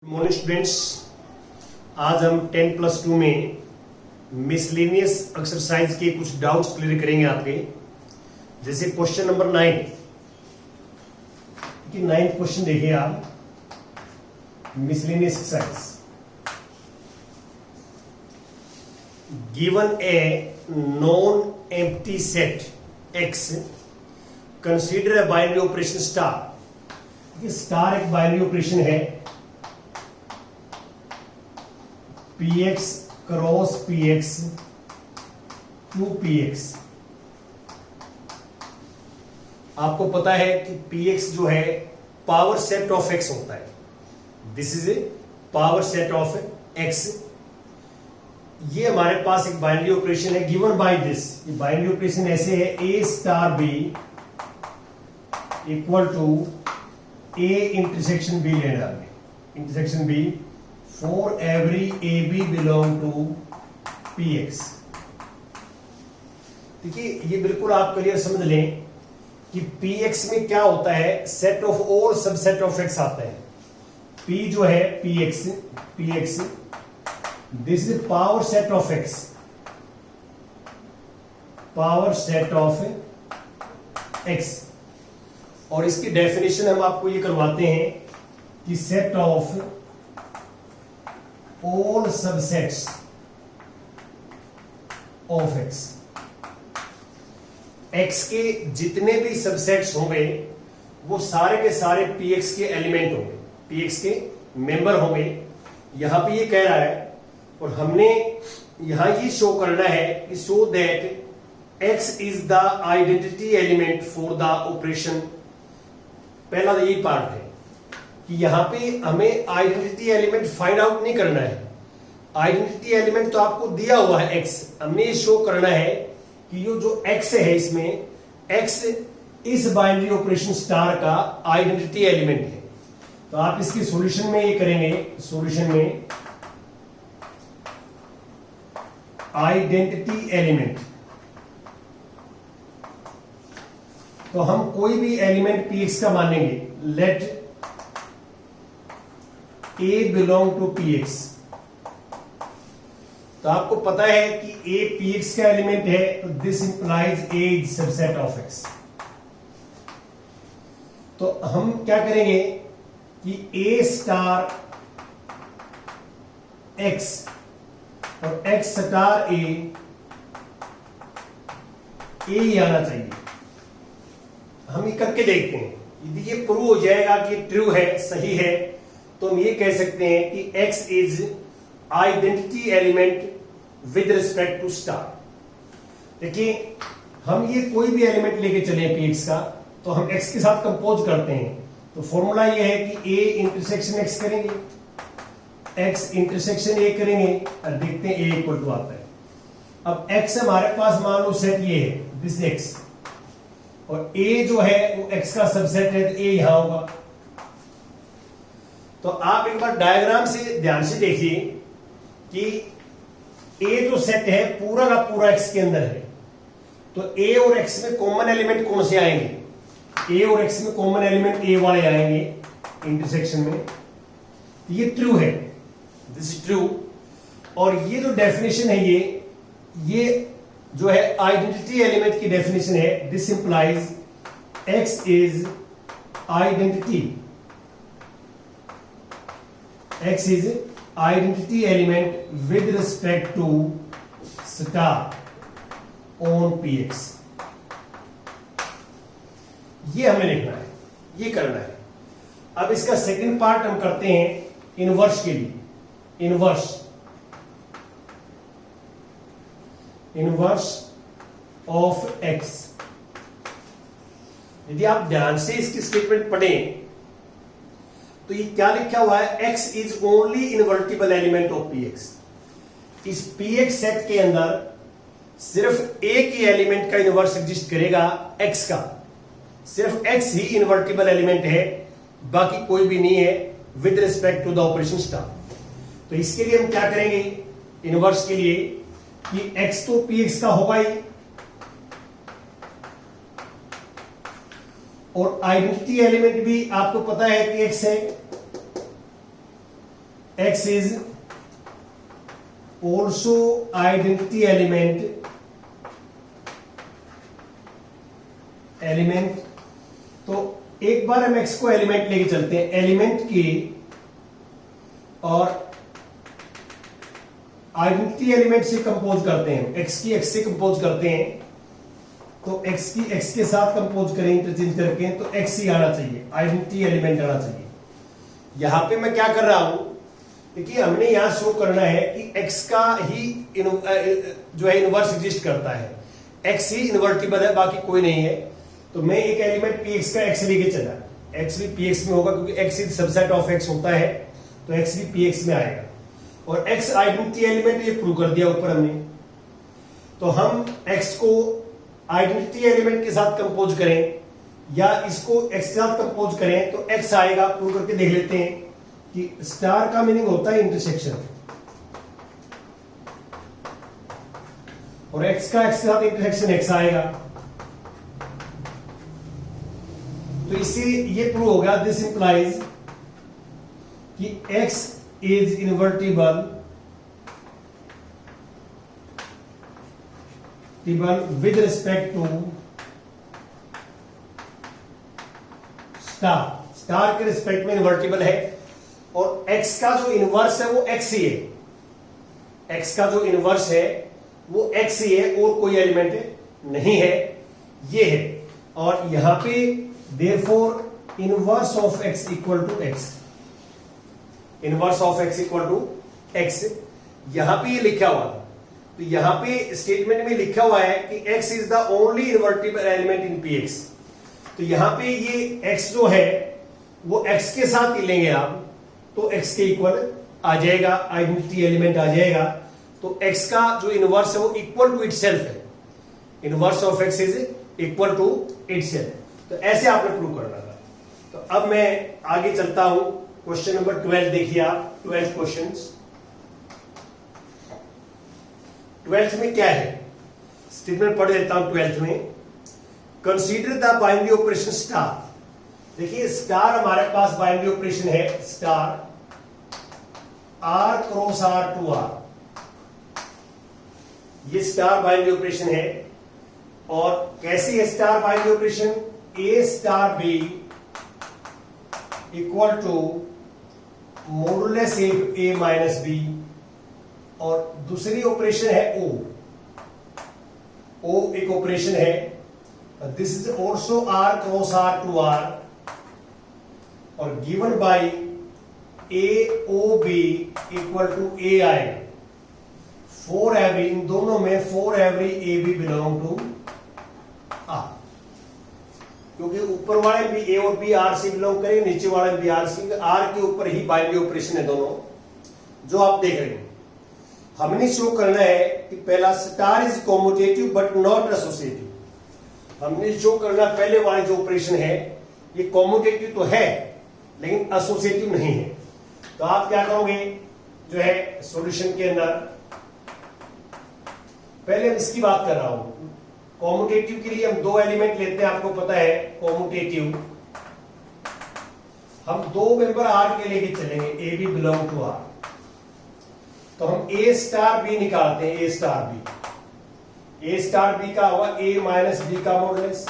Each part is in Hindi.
मॉर्निंग स्टूडेंट्स, आज हम 10+2 में मिसलेनियस एक्सरसाइज के कुछ डाउट्स क्लियर करेंगे आपके। जैसे क्वेश्चन नंबर 9 कि 9th क्वेश्चन देखिए आप, miscellaneous exercise. Given a non empty set X, consider a binary operation star. Star एक बाइनरी ऑपरेशन है, px cross px to px। आपको पता है कि px जो है पावर सेट ऑफ x होता है। This is a power set of x। ये हमारे पास एक बाइनरी ऑपरेशन है गिवन बाय दिस। ये बाइनरी ऑपरेशन ऐसे है, a star b equal to a intersection b लेना है। Intersection b for every AB belong to PX। देखिए ये बिल्कुल आप क्लियर समझ लें कि PX में क्या होता है, set of all subset of X आता है। P जो है PX this is power set of X, power set of X। और इसकी डेफिनेशन हम आपको ये करवाते हैं कि set of all subsets of x, x के जितने भी सबसेट्स होंगे वो सारे के सारे px के एलिमेंट होंगे, px के मेंबर होंगे। यहां पे ये कह रहा है और हमने यहां ये शो करना है कि so that x is the identity element for the operation. पहला यही पार्ट है कि यहां पे हमें आइडेंटिटी एलिमेंट फाइंड आउट नहीं करना है। आइडेंटिटी एलिमेंट तो आपको दिया हुआ है x, हमने शो करना है कि ये जो x है इसमें x इस बाइनरी ऑपरेशन स्टार का आइडेंटिटी एलिमेंट है। तो आप इसके सॉल्यूशन में ये करेंगे, सॉल्यूशन में आइडेंटिटी एलिमेंट। तो हम कोई भी एलिमेंट px का मानेंगे, let A belong to px। तो आपको पता है कि A px का एलिमेंट है, तो this implies A is subset of x। तो हम क्या करेंगे कि A स्टार x और x स्टार A ही आना चाहिए। हम ये करके देखते हैं, यदि ये प्रूव हो जाएगा कि ट्रू है, सही है, तो हम ये कह सकते हैं कि x is identity element with respect to star. देखिए हम ये कोई भी एलिमेंट लेके चले px का, तो हम x के साथ कंपोज करते हैं। तो फॉर्मूला ये है कि a इंटरसेक्शन x करेंगे, x इंटरसेक्शन a करेंगे और देखते हैं a इक्वल टू आता है। अब x हमारे पास मान लो सेट ये है, दिस x, और a जो है वो x का सबसेट है, तो a यहां होगा। तो आप एक बार डायग्राम से ध्यान से देखिए कि A जो सेट है पूरा का पूरा X के अंदर है। तो A और X में कॉमन एलिमेंट कौन से आएंगे? A और X में कॉमन एलिमेंट A वाले आएंगे इंटरसेक्शन में। ये ट्रू है, दिस इज ट्रू। और ये जो डेफिनेशन है ये जो है आइडेंटिटी एलिमेंट की डेफिनेशन है, this implies X is identity, X is identity element with respect to star on px। ये हमें लिखना है, ये करना है। अब इसका सेकंड पार्ट हम करते हैं इनवर्स के लिए। Inverse of x। यदि आप ध्यान से इसकी स्टेटमेंट पढ़ें तो ये क्या लिखा हुआ है, x is only invertible element of px। इस px सेट के अंदर सिर्फ एक ही एलिमेंट का इनवर्स एग्जिस्ट करेगा, x का। सिर्फ x ही इनवर्टिबल एलिमेंट है, बाकी कोई भी नहीं है with respect to the operation star. तो इसके लिए हम क्या करेंगे इनवर्स के लिए कि x तो px का होगा ही, और आइडेंटिटी एलिमेंट भी आपको पता है कि x है, x is also identity element. तो एक बार हम x को एलिमेंट लेके चलते हैं, एलिमेंट की और आइडेंटिटी एलिमेंट से कंपोज करते हैं, x की x से कंपोज करते हैं, तो x की x के साथ कंपोज करें इंटरचेंज करके, तो x ही आना चाहिए, आइडेंटिटी एलिमेंट आना चाहिए। यहां पे मैं क्या कर रहा हूं, देखिए हमने यहां शो करना है कि x का ही जो है इनवर्स एग्जिस्ट करता है, x ही इन्वर्टिबल है, बाकी कोई नहीं है। तो मैं एक एलिमेंट px का x लेके चला, x भी px में होगा क्योंकि x is subset of x होता है, तो x भी px में आएगा। और x आइडेंटिटी एलिमेंट ये प्रूव कर दिया ऊपर हमने। तो हम x को आइडेंटिटी एलिमेंट के साथ कंपोज करें या इसको x के साथ कंपोज करें तो x आएगा, प्रूव करके देख लेते हैं कि स्टार का मीनिंग होता है इंटरसेक्शन, और x का x के साथ इंटरसेक्शन x आएगा। तो इससे ये प्रूव हो गया, दिस इंप्लाइज कि x is invertible with respect to star के रिस्पेक्ट में इन्वर्टिबल है, और x का जो इनवर्स है वो x ही है, x का जो इनवर्स है वो x ही है और कोई एलिमेंट नहीं है, ये है। और यहां पे therefore inverse of x equal to x, inverse of x equal to x, यहां पे ये लिखा हुआ है। तो यहां पे स्टेटमेंट में लिखा हुआ है कि x is the only invertible element in px। तो यहां पे ये x जो है वो x के साथ ही लेंगे आप, तो x के इक्वल आ जाएगा, आइडेंटिटी एलिमेंट आ जाएगा। तो x का जो इनवर्स है वो इक्वल टू इटसेल्फ है, inverse of x is equal to itself. तो ऐसे आपने प्रूव करना था। तो अब मैं आगे चलता हूं, क्वेश्चन नंबर 12 देखिए आप, 12 क्वेश्चंस। 12th में क्या है, स्टेटमेंट पढ़ देता हूं। 12th में consider the binary operation star. देखिए स्टार हमारे पास बाइनरी ऑपरेशन है, star r cross r to r, ये स्टार बाइनरी ऑपरेशन है। और कैसी है star binary operation, a star b equal to modulus a minus b, और दूसरी ऑपरेशन है o एक ऑपरेशन है, this is also r cross r to r, और given by a o b equal to a आएगा। फॉर एवरी, इन दोनों में for every a b belong to r, क्योंकि ऊपर वाले भी ए और बी आर से बिलोंग करें, नीचे वाले भी आर से, आर के ऊपर ही बाइनरी ऑपरेशन है दोनों जो आप देख रहे हैं। हमने शो करना है कि पहला star is commutative but not associative. हमने शो करना पहले वाले जो ऑपरेशन है ये कॉम्यूटेटिव तो है लेकिन एसोसिएटिव नहीं है। तो आप क्या करोगे, जो है सॉल्यूशन के अंदर पहले हम इसकी बात कर रहा हूं। कॉम्यूटेटिव के लिए हम दो एलिमेंट लेते हैं, आपको पता है कॉम्यूटेटिव हम दो मेंबर आर के लेके चलेंगे, A B belong to R. तो हम ए स्टार बी निकालते हैं, A star B, A star B का होगा ए माइनस बी का मॉडुलस,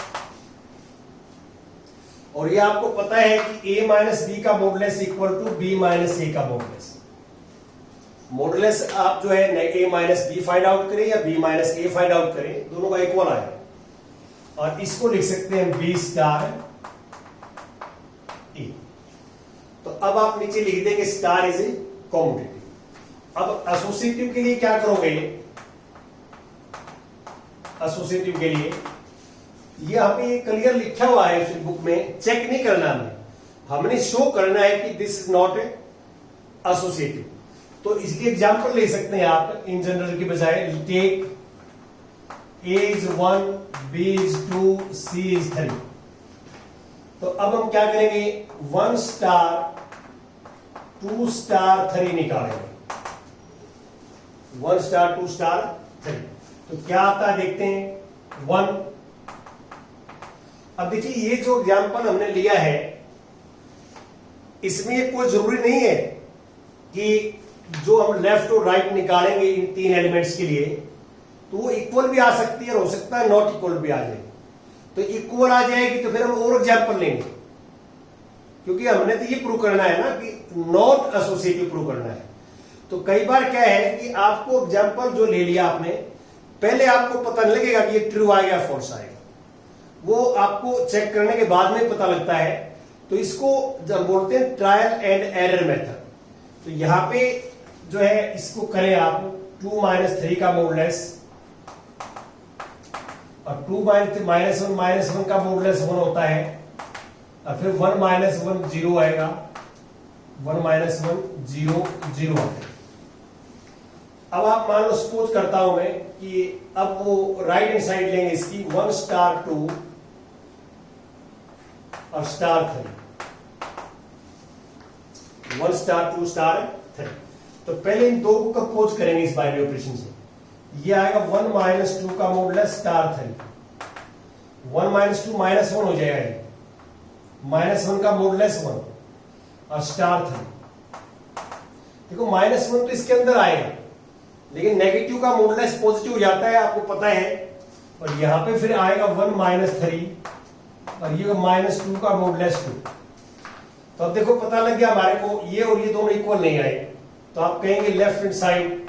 और ये आपको पता है कि ए माइनस बी का modulus equal to B minus A का मॉडुलस। मॉडुलस आप जो है A minus B find out करें या B minus A find out करें, दोनों का इक्वल आएगा। और इसको लिख सकते हैं बी स्टार ए। तो अब आप नीचे लिख देंगे स्टार इज कॉम्यूटेटिव। अब एसोसिएटिव के लिए क्या करोगे, एसोसिएटिव के लिए ये हमें क्लियर लिखा हुआ है उस बुक में, चेक नहीं करना हमने शो करना है कि दिस इज नॉट एसोसिएटिव। तो इसकी एग्जांपल ले सकते हैं आप इन जनरल की बजाय, take A is 1, B is 2, C is 3। तो अब हम क्या करेंगे, 1 स्टार 2 स्टार 3 निकालेंगे, 1 स्टार 2 स्टार 3। तो क्या आता है देखते हैं, 1। अब देखिए ये जो एग्जांपल हमने लिया है इसमें कोई जरूरी नहीं है कि जो हम लेफ्ट और राइट निकालेंगे इन तीन एलिमेंट्स के लिए, तो वो इक्वल भी आ सकती है और हो सकता है नॉट इक्वल भी आ जाए। तो इक्वल आ जाएगी तो फिर हम और एग्जाम्पल लेंगे, क्योंकि हमने तो ये प्रूव करना है ना कि नॉट एसोसिएटिव प्रूव करना है। तो कई बार क्या है कि आपको एग्जाम्पल जो ले लिया आपने, पहले आपको पता नहीं लगेगा कि ये ट्रू आएगा या फॉल्स आएगा, वो आपको चेक करने के बाद में पता लगता है। तो इसको जब बोलते हैं ट्रायल एंड एरर मेथड। तो यहां पे जो है इसको करें आप 2 - 3 का मॉडुलस, और 2 - 1 का मॉडुलस 1 होता है, और फिर 1 - 1 0 आएगा, 1 - 1 0 0 आता है। अब आप मान लो सपोज करता हूं मैं कि अब वो राइट हैंड साइड लेंगे इसकी 1 स्टार 2 और स्टार 3, 1 स्टार 2 स्टार 3। तो पहले इन दो को कंपोज करेंगे इस बाइनरी ऑपरेशन से। ये आएगा 1 - 2 का मॉडुलस स्टार 3, 1 - 2 -1 हो जाएगा, -1 का मॉडुलस 1 और स्टार 3। देखो -1 तो इसके अंदर आएगा, लेकिन नेगेटिव का मॉडुलस पॉजिटिव हो जाता है, आपको पता है। और यहां पे फिर आएगा 1 - 3 और ये -2 का मॉडुलस 2। तो अब देखो पता लग गया हमारे को, ये और ये दोनों इक्वल नहीं आए, तो आप कहेंगे left hand side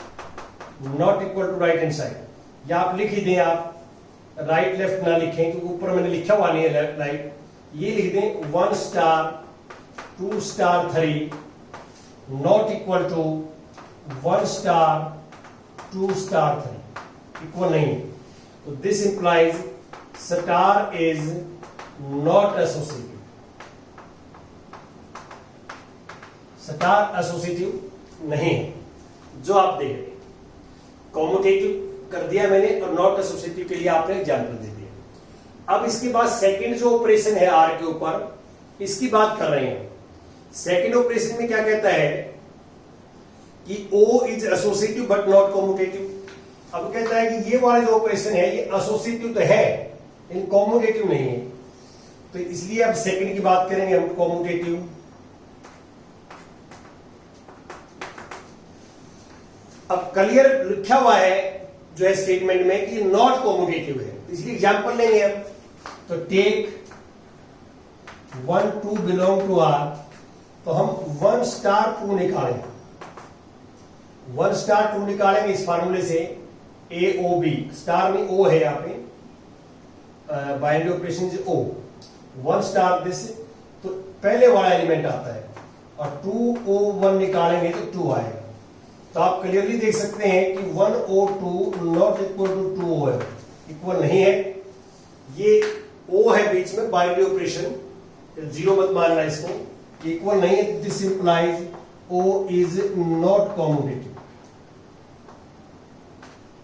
not equal to right hand side. या आप लिख ही दें, आप राइट लेफ्ट ना लिखें क्योंकि ऊपर मैंने लिखा हुआ नहीं है लेफ्ट राइट, ये लिख दें 1 star 2 star 3 not equal to 1 star 2 star 3, equal नहीं। तो this implies star is not associative, star associative नहीं है। जो आप देख रहे कॉम्यूटेटिव कर दिया मैंने और नॉट एसोसिएटिव के लिए आपने एग्जाम्पल दे दिया। अब इसके बाद सेकंड जो ऑपरेशन है आर के ऊपर, इसकी बात कर रहे हैं। सेकंड ऑपरेशन में क्या कहता है कि O is associative but not commutative. अब कहता है कि ये वाला जो ऑपरेशन है ये एसोसिएटिव तो है लेकिन कॉम्यूटेटिव नहीं है। तो इसलिए अब सेकंड की बात करेंगे हम, कॉम्यूटेटिव। अब क्लियर लिखा हुआ है जो है स्टेटमेंट में कि नॉट कॉम्यूटेटिव है, इसलिए एग्जांपल लेंगे हम। तो टेक 1 2 बिलोंग टू आर, तो हम 1 स्टार 2 निकालेंगे, 1 स्टार 2 निकालेंगे इस फार्मूले से AOB, स्टार में O है यहाँ पे, बाइनरी ऑपरेशन से O, 1 स्टार दिस, तो पहले वाला एलिमेंट आता है, और 2O1 निकालेंगे तो 2 आएगा। तो आप क्लियरली देख सकते हैं कि 1O2 not equal to 2O है, इक्वल नहीं है। ये O है बीच में, बाइनरी ऑपरेशन, जीरो मत मानना इसको, इक्वल नहीं है। This implies O is not commutative,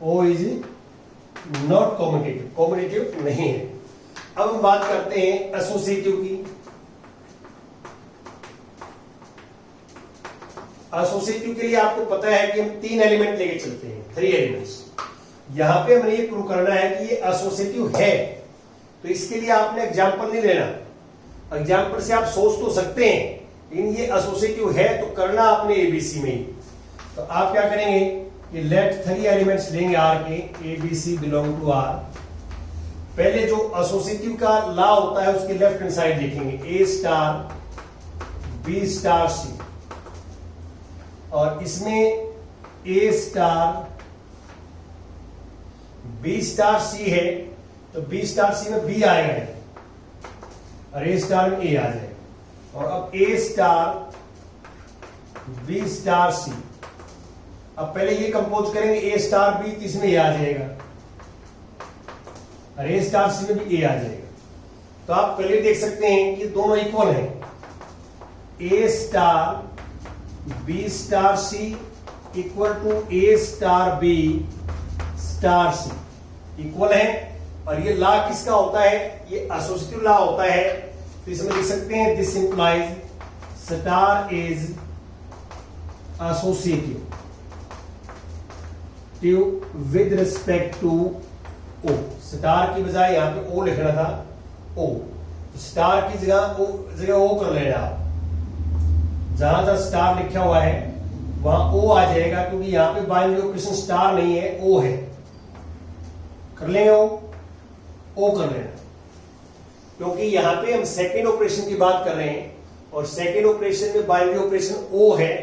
O is not commutative, commutative नहीं है। अब हम बात करते हैं एसोसिएटिव की। एसोसिएटिव के लिए आपको पता है कि हम 3 एलिमेंट लेके चलते हैं, 3 एलिमेंट्स। यहां पे हमने ये प्रूव करना है कि ये एसोसिएटिव है, तो इसके लिए आपने एग्जाम्पल नहीं लेना। एग्जाम्पल से आप सोच तो सकते हैं, लेकिन ये एसोसिएटिव है तो करना आपने एबीसी में ही। तो आप क्या करेंगे कि लेट 3 एलिमेंट्स लेंगे आर के, एबीसी बिलोंग टू आर। पहले जो एसोसिएटिव का लॉ होता है उसके लेफ्ट हैंड साइड लिखेंगे ए स्टार बी स्टार सी, और इसमें ए स्टार बी स्टार सी है तो बी स्टार सी में बी आएगा और ए स्टार में ए आ जाएगा। और अब ए स्टार बी स्टार सी, अब पहले ये कंपोज करेंगे ए स्टार बी, तो इसमें ए आ जाएगा और ए स्टार सी में भी ए आ जाएगा। तो आप क्लियर देख सकते हैं कि दोनों इक्वल हैं। A star B star C equal to A star B star C, equal है। और ये लॉ किसका होता है, ये एसोसिएटिव लॉ होता है। तो इसमें लिख सकते हैं this implies star is associative with respect to O. Star की बजाय यहां पे ओ लिखना था, ओ, स्टार की जगह ओ कर लेना आप। जहां जहां स्टार लिखा हुआ है वहां ओ आ जाएगा, क्योंकि यहां पे बाइनरी ऑपरेशन स्टार नहीं है, ओ है। कर लेंगे ओ कर लेना, क्योंकि यहां पे हम सेकेंड ऑपरेशन की बात कर रहे हैं और सेकेंड ऑपरेशन में बाइनरी ऑपरेशन ओ है,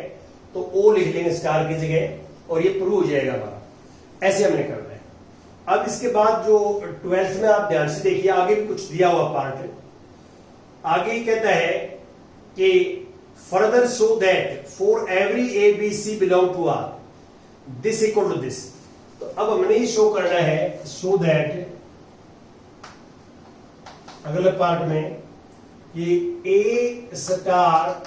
तो ओ लिख लेंगे स्टार की जगह और ये प्रूव हो जाएगा हमारा। ऐसे हमने करना है। अब इसके बाद जो 12th में आप ध्यान से देखिए, आगे भी कुछ दिया हुआ पार्ट है। आगे ही कहता है कि further show that for every A B C belong to R this equal to this. तो अब हमने ये शो करना है, शो दैट अगले पार्ट में कि A star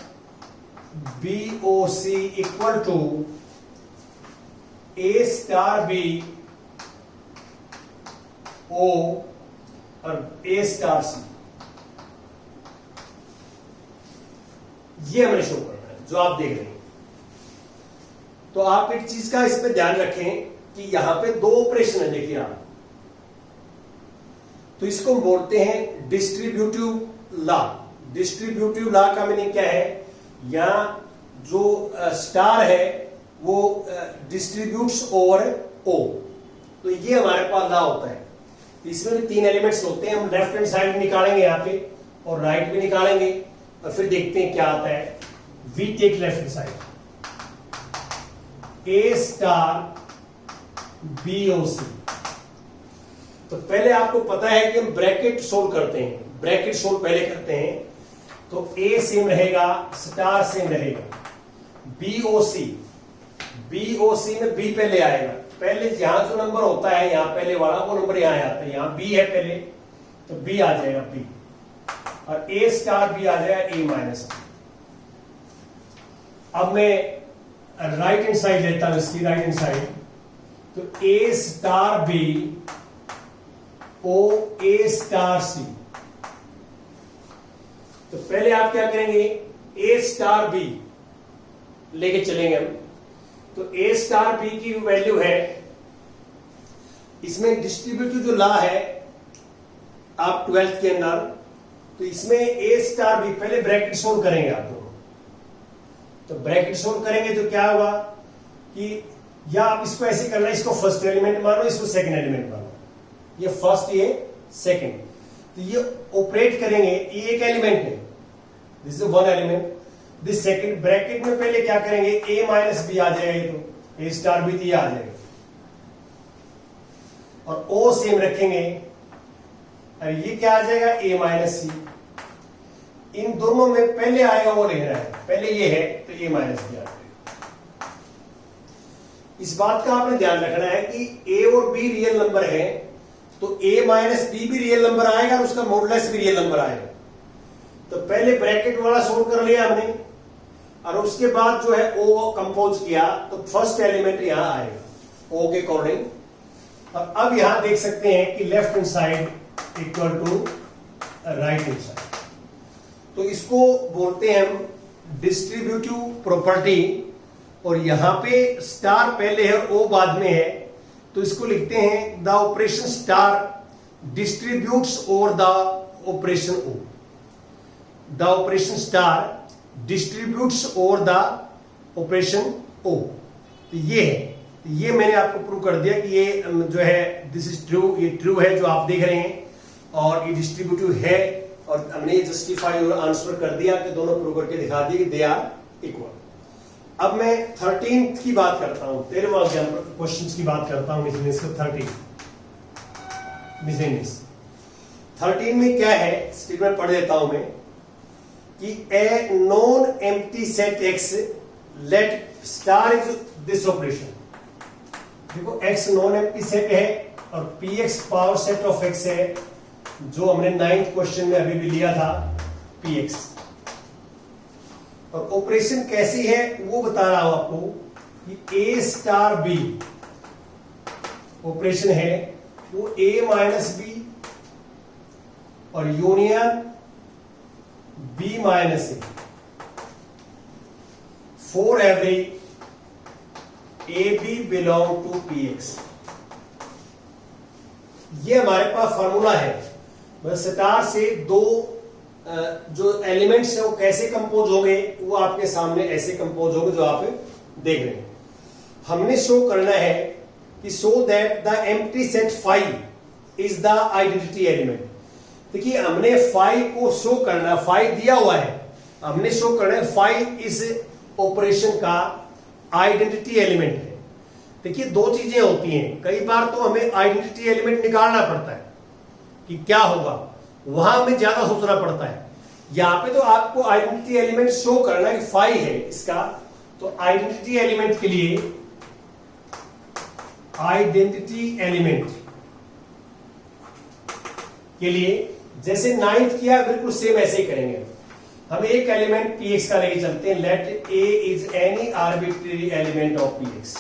B O C equal to A star B O और ए स्टार सी। ये हमने शो करना है जो आप देख रहे हैं। तो आप एक चीज का इस पे ध्यान रखें कि यहां पे दो ऑपरेशन है, देखिए आप। तो इसको हम बोलते हैं डिस्ट्रीब्यूटिव लॉ। डिस्ट्रीब्यूटिव लॉ का मीनिंग क्या है? यहां जो स्टार है वो डिस्ट्रीब्यूट्स ओवर ओ। तो ये हमारे पास लॉ होता है। इसमें भी 3 एलिमेंट्स होते हैं। हम लेफ्ट हैंड साइड निकालेंगे यहां पे और राइट में निकालेंगे और फिर देखते हैं क्या आता है। We take left hand side, A star B O C. तो पहले आपको पता है कि हम ब्रैकेट सोल्व करते हैं, ब्रैकेट सोल्व पहले करते हैं। तो ए सेम रहेगा, स्टार सेम रहेगा, बी ओ सी, बी ओ सी में बी पहले आएगा। पहले यहां जो नंबर होता है यहां पहले वाला, वो नंबर यहां आता है। यहां बी है पहले, तो बी आ जाएगा बी, और ए स्टार बी आ जाएगा ए माइनस। अब मैं राइट हैंड साइड लेता हूं, इसकी राइट हैंड साइड। तो ए स्टार बी ओ ए स्टार सी। तो पहले आप क्या करेंगे, ए स्टार बी लेके चलेंगे हम। तो ए स्टार बी की वैल्यू है, इसमें डिस्ट्रीब्यूटिव जो लॉ है आप 12th के अंदर, तो इसमें ए स्टार बी पहले ब्रैकेट सोल्व करेंगे आप दोनों। तो ब्रैकेट सोल्व करेंगे तो क्या होगा कि या आप इसको ऐसे करना, इसको फर्स्ट एलिमेंट मानो, इसको सेकंड एलिमेंट मानो। ये फर्स्ट, ये सेकंड। तो ये ऑपरेट करेंगे, ये एक एलिमेंट है, this is 1 element. This second bracket में पहले क्या करेंगे, ए माइनस बी आ जाएगा, तो ए स्टार बी तो आ जाएगा, और ओ सेम रखेंगे, और ये क्या आ जाएगा, ए माइनस सी। इन दोनों में पहले आएगा वो लिखना है, पहले ये है तो ए माइनस बी आ जाएगा। इस बात का आपने ध्यान रखना है कि ए और बी रियल नंबर है, तो ए माइनस बी भी रियल नंबर आएगा और उसका मॉडुलस भी रियल नंबर आएगा। तो पहले ब्रैकेट वाला सोल्व कर लिया हमने, और उसके बाद जो है ओ कंपोज किया, तो फर्स्ट एलिमेंट यहां आएगा ओ के अकॉर्डिंग। और अब यहां देख सकते हैं कि left hand side equal to right hand side. तो इसको बोलते हैं हम डिस्ट्रीब्यूटिव प्रॉपर्टी, और यहां पे स्टार पहले है और ओ बाद में है, तो इसको लिखते हैं the operation star distributes over the operation O. The operation star distributes over the operation O. तो ये है, ये मैंने आपको प्रूव कर दिया कि ये जो है दिस इज ट्रू, ये ट्रू है जो आप देख रहे हैं, और ये डिस्ट्रीब्यूटिव है, और हमने ये जस्टिफाई और आंसर कर दिया कि दोनों प्रूव करके दिखा दिए कि दे आर इक्वल। अब मैं 13th की बात करता हूं, 13वां एग्जांपल क्वेश्चंस की बात करता हूं। मिसलेनियस का 13 मिसलेनियस 13 में क्या है, स्टेटमेंट पढ़ देता हूं मैं कि a non empty set X let star is this operation. देखो एक्स नॉन एम्प्टी सेट है और P X power set of X है, जो हमने 9th क्वेश्चन में अभी भी लिया था, पी एक्स। और ऑपरेशन कैसी है वो बता रहा हूं आपको कि ए स्टार बी ऑपरेशन है, वो ए माइनस बी और union B minus A for every A B belong to P X. ये हमारे पास फॉर्मूला है। बस स्टार से दो जो एलिमेंट्स है वो कैसे कंपोज होंगे, वो आपके सामने ऐसे कंपोज होंगे जो आप देख रहे हैं, हमने शो करना है कि so that the empty set five is the identity element. देखिए हमने फाइव को शो करना, फाइव दिया हुआ है, हमने शो करना है फाइव इस ऑपरेशन का आइडेंटिटी एलिमेंट है। देखिए दो चीजें होती हैं, कई बार तो हमें आइडेंटिटी एलिमेंट निकालना पड़ता है कि क्या होगा, वहां हमें ज्यादा सोचना पड़ता है। यहां पे तो आपको आइडेंटिटी एलिमेंट शो करना है कि फाइव है इसका, तो आइडेंटिटी एलिमेंट के लिए जैसे नाइन्थ किया बिल्कुल सेम ऐसे ही करेंगे। हम एक एलिमेंट px का लेके चलते हैं, let a is any arbitrary element of px।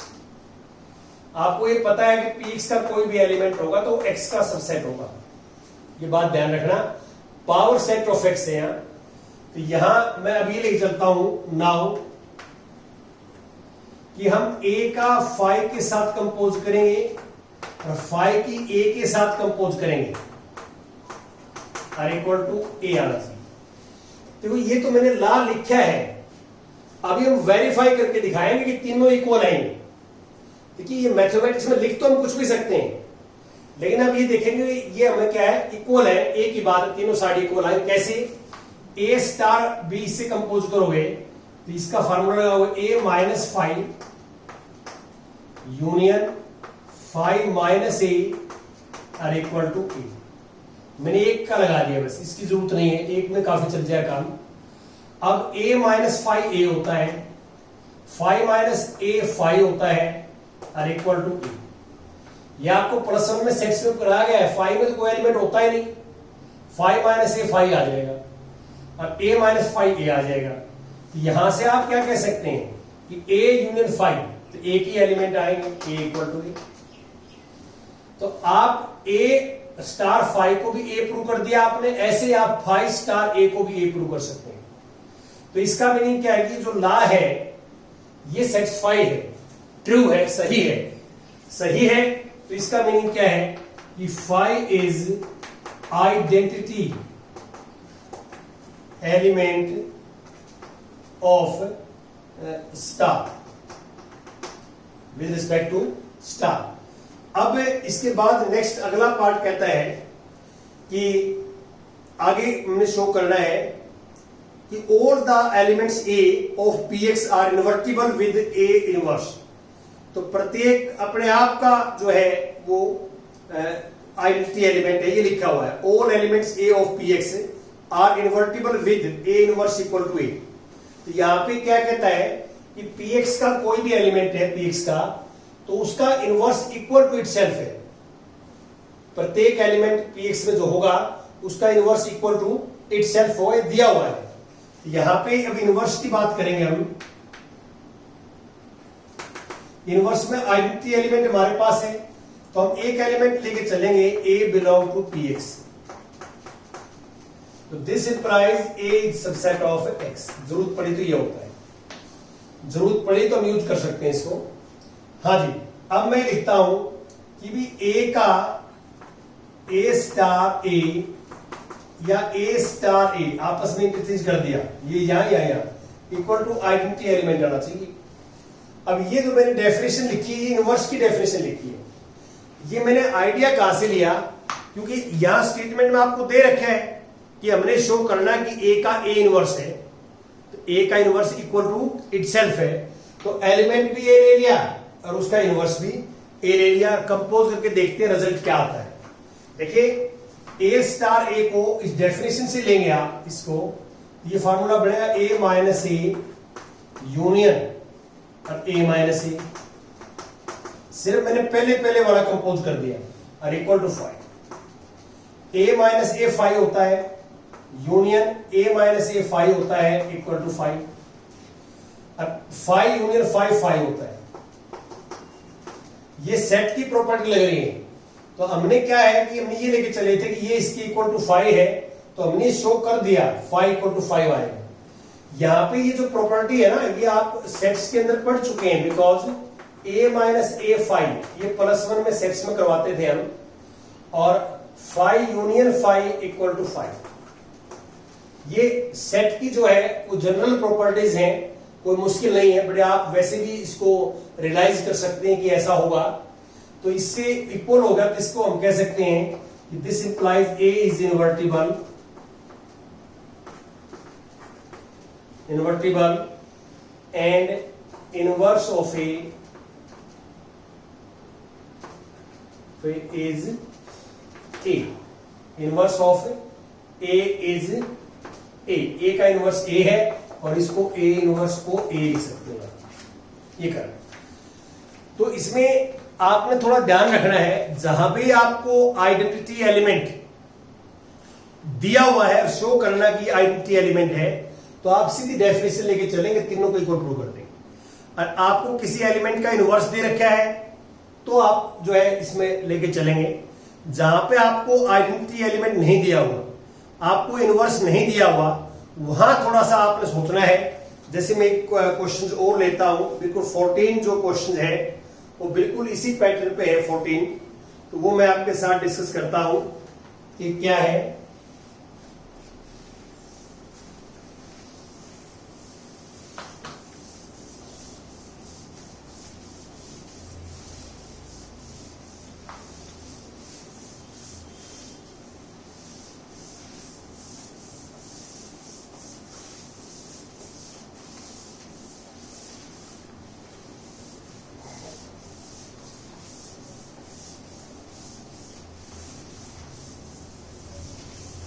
आपको ये पता है कि px का कोई भी एलिमेंट होगा तो x का सबसेट होगा, ये बात ध्यान रखना। पावर सेट ऑफ x है यहां, तो यहां मैं अभी लेके चलता हूं नाउ कि हम a का 5 के साथ कंपोज करेंगे और 5 की a के साथ कंपोज करेंगे, आर इक्वल टू a आना चाहिए। देखो ये तो मैंने ला लिखा है, अभी हम वेरीफाई करके दिखाएंगे कि तीनों इक्वल आएंगे। देखिए ये मैथमेटिक्स में लिख तो हम कुछ भी सकते हैं, लेकिन अब ये देखेंगे ये हमें क्या है, इक्वल है, ए की बात, तीनों साइड इक्वल आए। कैसे, ए स्टार बी से कंपोज करोगे तो इसका फार्मूला होगा A minus 5 union 5 minus A R equal to A. मैंने एक का लगा दिया बस, इसकी जरूरत नहीं है, एक में काफी चल जाए काम। अब a माइनस 5 ए होता है, 5 माइनस ए 5 होता है आर इक्वल टू ए। यह आपको प्लस वन में सेट्स में कराया गया है, 5 में तो कोई एलिमेंट होता ही नहीं, 5 माइनस ए 5 आ जाएगा और a माइनस 5 ए आ जाएगा। तो यहां से आप क्या कह सकते हैं कि a यूनियन 5, तो एक ही एलिमेंट आएंगे, a इक्वल टू ए। तो आप a स्टार 5 को भी a प्रूव कर दिया आपने, ऐसे आप 5 स्टार a को भी a प्रूव कर सकते हैं। तो इसका मीनिंग क्या है कि जो ला है ये सेटिस्फाई है, ट्रू है, सही है, सही है। तो इसका मीनिंग क्या है कि 5 is identity element of star with respect to star. अब इसके बाद नेक्स्ट अगला पार्ट कहता है कि आगे हमने शो करना है कि all the elements A of px are invertible with A inverse. तो प्रत्येक अपने आप का जो है वो आइडेंटिटी एलिमेंट है, ये लिखा हुआ है all elements A of px are invertible with A inverse equal to A. तो यहां पे क्या कहता है कि px का कोई भी एलिमेंट है px का, तो उसका इनवर्स इक्वल टू इटसेल्फ है। प्रत्येक एलिमेंट px में जो होगा उसका इनवर्स इक्वल टू इटसेल्फ होगा, दिया हुआ है। यहां पे अब इनवर्स की बात करेंगे हम। इनवर्स में आइडेंटिटी एलिमेंट हमारे पास है, तो हम एक एलिमेंट लेके चलेंगे a बिलोंग टू px, तो this implies a is subset of x। जरूरत पड़ी तो ये होता है, जरूरत पड़ी तो हम यूज कर सकते हैं इसको। हाँ जी, अब मैं लिखता हूं कि भी a का a स्टार a या a स्टार a आपस में इंटरचेंज कर दिया, ये यहां या यहां इक्वल टू आइडेंटिटी एलिमेंट आना चाहिए। अब ये जो मैंने डेफिनेशन लिखी है, इनवर्स की डेफिनेशन लिखी है, ये मैंने आइडिया कहां से लिया, क्योंकि यहां स्टेटमेंट में आपको दे रखा है कि हमने शो करना कि a का a इनवर्स है, तो a का इनवर्स इक्वल टू इटसेल्फ है, तो एलिमेंट भी a ले लिया और उसका इनवर्स भी a ले लिया। कंपोज करके देखते हैं रिजल्ट क्या आता है। देखिए a स्टार a को इस डेफिनेशन से लेंगे आप इसको, ये फार्मूला बनेगा a माइनस ए यूनियन और a माइनस ए। सिर्फ मैंने पहले वाला कंपोज कर दिया और इक्वल टू 5। a माइनस ए 5 होता है यूनियन a माइनस ए 5 होता है इक्वल टू 5। अब 5 यूनियन 5 होता है। ये सेट की प्रॉपर्टी लग रही है, तो हमने क्या है कि हमने ये लेके चले थे कि ये इसके इक्वल टू 5 है, तो हमने शो कर दिया 5 इक्वल टू 5 आएगा। यहां पे ये जो प्रॉपर्टी है ना, ये आप सेट्स के अंदर पढ़ चुके हैं, बिकॉज a माइनस ए 5 ये प्लस वन में सेट्स में करवाते थे हम, और 5 यूनियन 5 इक्वल टू 5 ये सेट की जो है वो जनरल प्रॉपर्टीज हैं, कोई मुश्किल नहीं है, बट आप वैसे भी इसको रियलाइज कर सकते हैं कि ऐसा होगा। तो इससे इक्वल होगा तो इसको हम कह सकते हैं कि this implies A is invertible and inverse of A is a. Inverse of A is a का इनवर्स ए है और इसको ए इनवर्स को ए लिख सकते हैं, ये कर। तो इसमें आपने थोड़ा ध्यान रखना है, जहां भी आपको आइडेंटिटी एलिमेंट दिया हुआ है और शो करना कि आइडेंटिटी एलिमेंट है, तो आप सीधी डेफिनेशन लेके चलेंगे, तीनों को इक्वल प्रूव कर देंगे। और आपको किसी एलिमेंट का इनवर्स दे रखा है तो आप जो है इसमें लेके चलेंगे। जहां पे आपको आइडेंटिटी एलिमेंट नहीं दिया हुआ, आपको इनवर्स नहीं दिया हुआ, वहां थोड़ा सा आपने सोचना है। जैसे मैं क्वेश्चन और लेता हूं, बिल्कुल 14 जो क्वेश्चन है वो बिल्कुल इसी पैटर्न पे है 14। तो वो मैं आपके साथ डिस्कस करता हूं कि क्या है।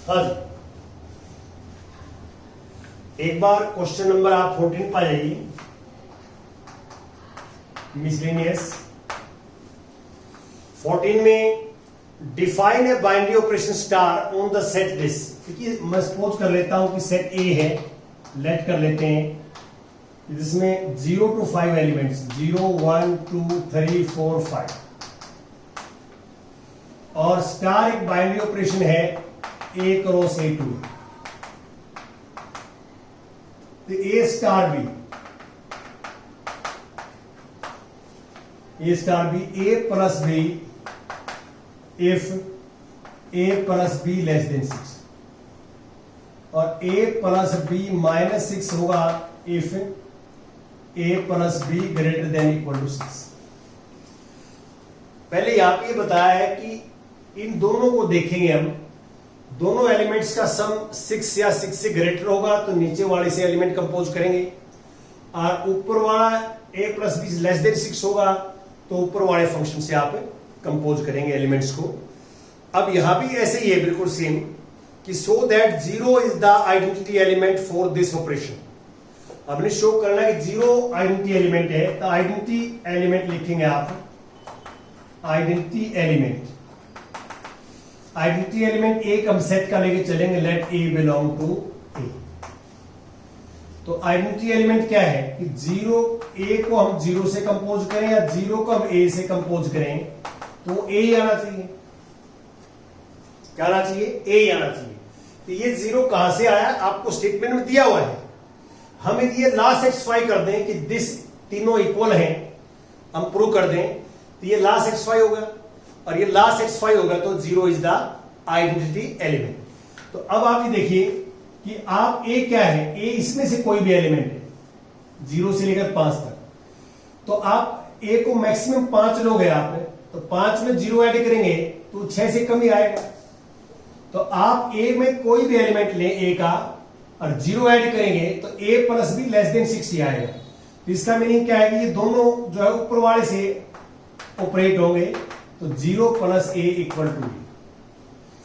हाँ जी, एक बार क्वेश्चन नंबर आप 14 पा जाइए, मिसलेनियस। 14 में define a binary operation star on the set this. क्योंकि मैं सपोज कर लेता हूं कि सेट ए है, लेट कर लेते हैं, जिसमें 0 to 5 एलिमेंट्स, 0 1 2 3 4 5, और स्टार एक बाइनरी ऑपरेशन है A क्रॉस A2। तो A star B, A plus B if A plus B less than 6, और A प्लस B माइनस 6 होगा if A plus B greater than equal to 6। पहले यहां पे बताया है कि इन दोनों को देखेंगे हम, दोनों एलिमेंट्स का सम 6 या 6 से ग्रेटर होगा तो नीचे वाले से एलिमेंट कंपोज करेंगे, और ऊपर वाला a plus be less than 6 होगा तो ऊपर वाले फंक्शन से आप कंपोज करेंगे एलिमेंट्स को। अब यहां भी ऐसे ही है बिल्कुल सेम, कि so that 0 is the identity element for this operation. हमने शो करना है कि 0 आइडेंटिटी एलिमेंट है, तो आइडेंटिटी एलिमेंट लिखेंगे आप, आइडेंटिटी एलिमेंट एक हम सेट का लेके चलेंगे, late A belong to A. तो आइडेंटिटी एलिमेंट क्या है कि 0 ए को हम 0 से कंपोज करें या 0 को हम ए से कंपोज करें तो ए ही आना चाहिए। क्या आना चाहिए? ए ही आना चाहिए। तो ये 0 कहां से आया? आपको स्टेटमेंट में दिया हुआ है। हम यदि ये ला सेटिस्फाई कर दें कि दिस तीनों इक्वल हैं, हम प्रूव कर दें, तो ये ला सेटिस्फाई होगा, और ये ला सेटिस्फाई होगा तो 0 इज द आइडेंटिटी एलिमेंट। तो अब आप ये देखिए कि आप ए क्या है, ए इसमें से कोई भी एलिमेंट है 0 से लेकर 5 तक, तो आप ए को मैक्सिमम 5 लोग हैं आप, तो 5 में 0 ऐड करेंगे तो 6 से कम ही आएगा। तो आप ए में कोई भी एलिमेंट लें ए का और 0 ऐड करेंगे तो ए प्लस बी लेस देन 6 ही आएगा। तो इसका मीनिंग क्या है कि ये दोनों जो है ऊपर वाले से ऑपरेट होंगे, तो 0 प्लस ए इक्वल टू।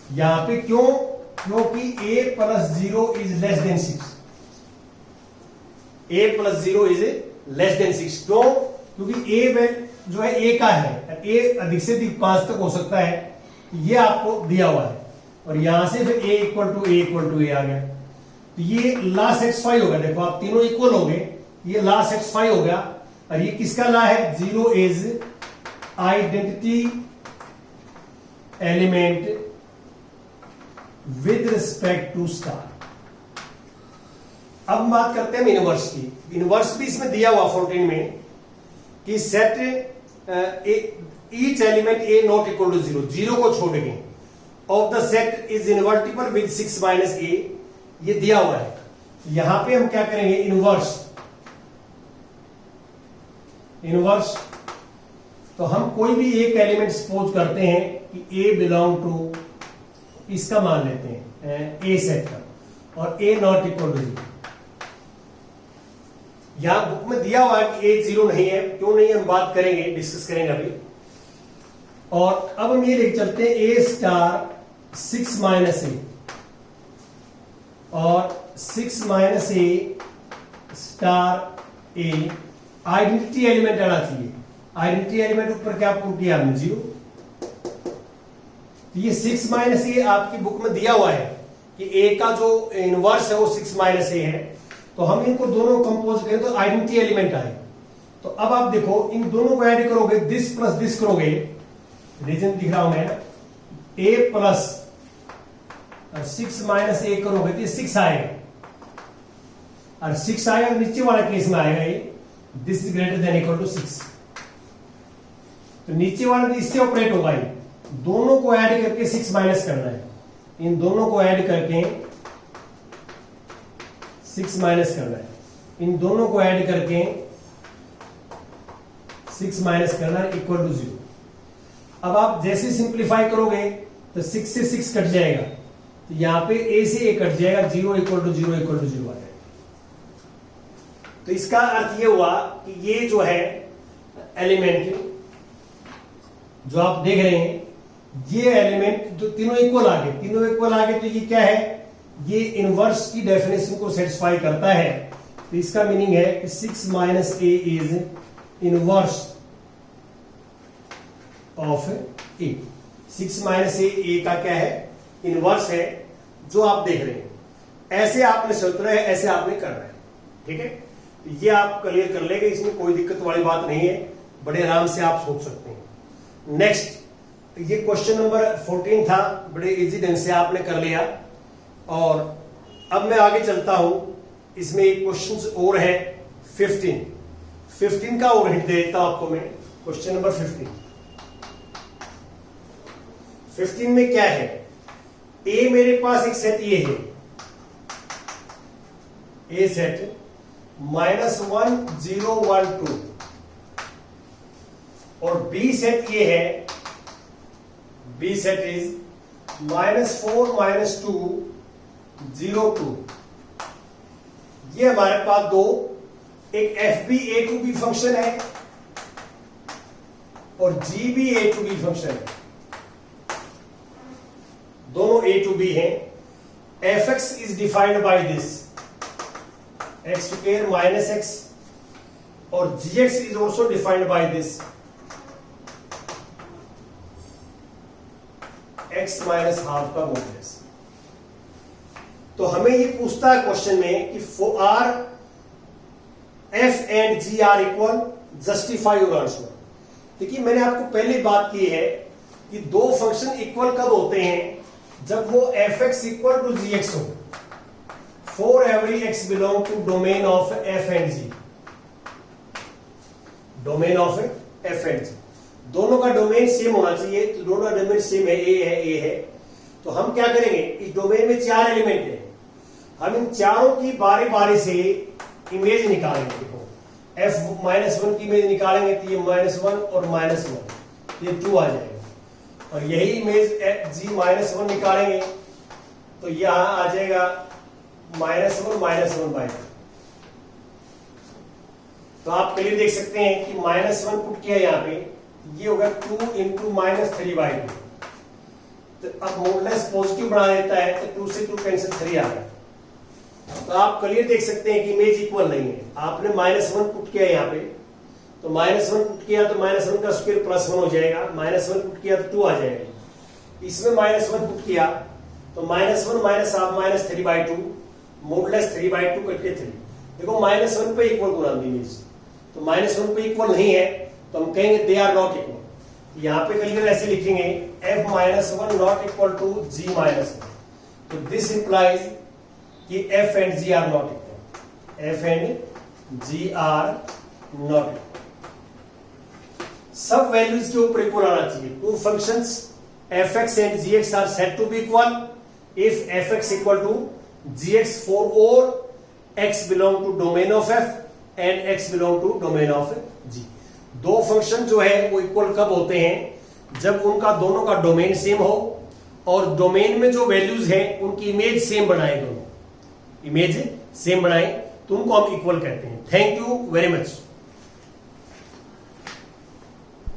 यहां पे क्यों? क्योंकि a plus 0 is less than 6। a plus 0 is less than 6। क्यों? क्योंकि a जो है a का है, a अधिक से अधिक 5 तक हो सकता है, ये आपको दिया हुआ है, और यहां से फिर a इक्वल टू a आ गया। तो ये ला सेटिस्फाई होगा। देखो आप तीनों इक्वल हो गए, ये ला सेटिस्फाई हो गया। और ये किसका ला है? 0 is identity element with respect to star. अब हम बात करते हैं इनवर्स की। इनवर्स भी इसमें दिया हुआ 14 में कि set each element A not equal to 0, 0 को छोड़ के, of the set is invertible with 6 minus A, ये दिया हुआ है। यहां पे हम क्या करेंगे? इनवर्स इनवर्स, तो हम कोई भी एक एलिमेंट सपोज करते हैं कि ए बिलोंग टू, इसका मान लेते हैं ए सेट का, और ए नॉट इक्वल टू 0। यहां बुक में दिया हुआ है कि ए 0 नहीं है, क्यों नहीं है हम बात करेंगे, डिस्कस करेंगे अभी। और अब हम ये लिख चलते हैं ए स्टार 6 माइनस ए, और 6 माइनस ए स्टार ए आइडेंटिटी एलिमेंट आना चाहिए। आइडेंटिटी एलिमेंट ऊपर क्या पुट किया हमने 0, तो ये 6 माइनस ए आपकी बुक में दिया हुआ है कि ए का जो इनवर्स है वो 6 माइनस ए है, तो हम इनको दोनों कंपोज करें तो आइडेंटिटी एलिमेंट आए। तो अब आप देखो इन दोनों को ऐड करोगे, दिस प्लस दिस करोगे, रीजन दिख रहा हूं मैं, ए प्लस 6 माइनस ए करोगे तो ये 6 आएगा, और 6 आएगा नीचे वाला केस में आएगा ये this is greater than equal to 6, तो नीचे वाला तो इससे ऑपरेट होगा, ये दोनों को ऐड करके 6 माइनस करना है, इन दोनों को ऐड करके 6 माइनस करना है, इन दोनों को ऐड करके 6 माइनस करना है इक्वल टू 0। अब आप जैसे सिंप्लीफाई करोगे तो 6 से 6 कट जाएगा, तो यहां पे ए से ए कट जाएगा, 0 इक्वल टू 0 इक्वल टू 0 आ जाएगा। तो इसका अर्थ ये हुआ कि ये जो है एलिमेंट जो आप देख रहे हैं, ये एलिमेंट जो तीनों इक्वल आ गए, तीनों इक्वल आ गए, तो ये क्या है, ये इनवर्स की डेफिनेशन को सेटिस्फाई करता है। तो इसका मीनिंग है कि 6 minus A is inverse of A. 6 minus A का क्या है, इनवर्स है, जो आप देख रहे हैं। ऐसे आपने सोचना है, ऐसे आपने करना है, ठीक है। ये आप क्लियर कर लेंगे, इसमें कोई दिक्कत वाली बात नहीं है, बड़े आराम से आप सोच सकते हैं। नेक्स्ट, ये क्वेश्चन नंबर 14 था, बड़े इजी ढंग से आपने कर लिया। और अब मैं आगे चलता हूं, इसमें एक क्वेश्चन और है 15 का और हिंट दे देता हूं आपको मैं। क्वेश्चन नंबर 15 में क्या है, ए मेरे पास एक सेट ये है, ए सेट -1 0 1 2, और बी सेट ये है, बी सेट इज -4 -2 0 2। ये हमारे पास दो, एक F B A to B function है और G B A to B function है, दोनों ए टू बी हैं। F X is defined by this X square minus X, और G X is also defined by this X minus half का मॉडुलस। तो हमें ये पूछता है क्वेश्चन में कि for R F and G R equal, justify your answer. देखिए मैंने आपको पहले बात की है कि दो फंक्शन इक्वल कब होते हैं, जब वो f x equal to g x हो, for every x belong to domain of f and g, domain of f and g, दोनों का डोमेन सेम होना चाहिए। तो दोनों का डोमेन सेम है, ए है। तो हम क्या करेंगे, इस डोमेन में 4 एलिमेंट है, हम इन चारों की बारी बारी से इमेज निकालेंगे। देखो एफ -1 की इमेज निकालेंगे तो ये -1 और -1, ये 2 आ जाएगा। और यही इमेज जी -1 निकालेंगे तो यहां आ जाएगा -1 बाय। तो आप क्लियर देख सकते हैं कि -1 पुट किया यहां पे, ये होगा 2 × -3/2। तो अब मॉडुलस पॉजिटिव बना देता है, तो 2 से 2 कैंसिल 3 आ गया। तो आप क्लियर देख सकते हैं कि इमेज इक्वल नहीं है। आपने -1 पुट किया यहाँ पे, तो -1 पुट किया तो -1 का स्क्वायर +1 हो जाएगा, -1 पुट किया तो 2 आ जाएगा। इसमें -1 पुट किया तो -1 माइनस हाफ -3/2, मॉडुलस 3/2 कट के 3। देखो -1 पे इक्वल गुणा इमेज, तो -1 पे इक्वल नहीं है तो हम कहेंगे दे आर नॉट इक्वल। यहां पे क्लियर ऐसे लिखेंगे f -1 not equal to g -1। तो दिस इंप्लाइज कि f and g are not equal, f and g are not equal. सब वैल्यूज के ऊपर इक्वल आना चाहिए। Two functions fx and gx are said to be equal if fx equal to gx for all x belong to domain of f and x belong to domain of g। दो फंक्शन जो है वो इक्वल कब होते हैं? जब उनका दोनों का डोमेन सेम हो और डोमेन में जो वैल्यूज है उनकी इमेज सेम बनाए, दोनों इमेज सेम बनाए, तो उनको हम इक्वल कहते हैं। Thank you very much.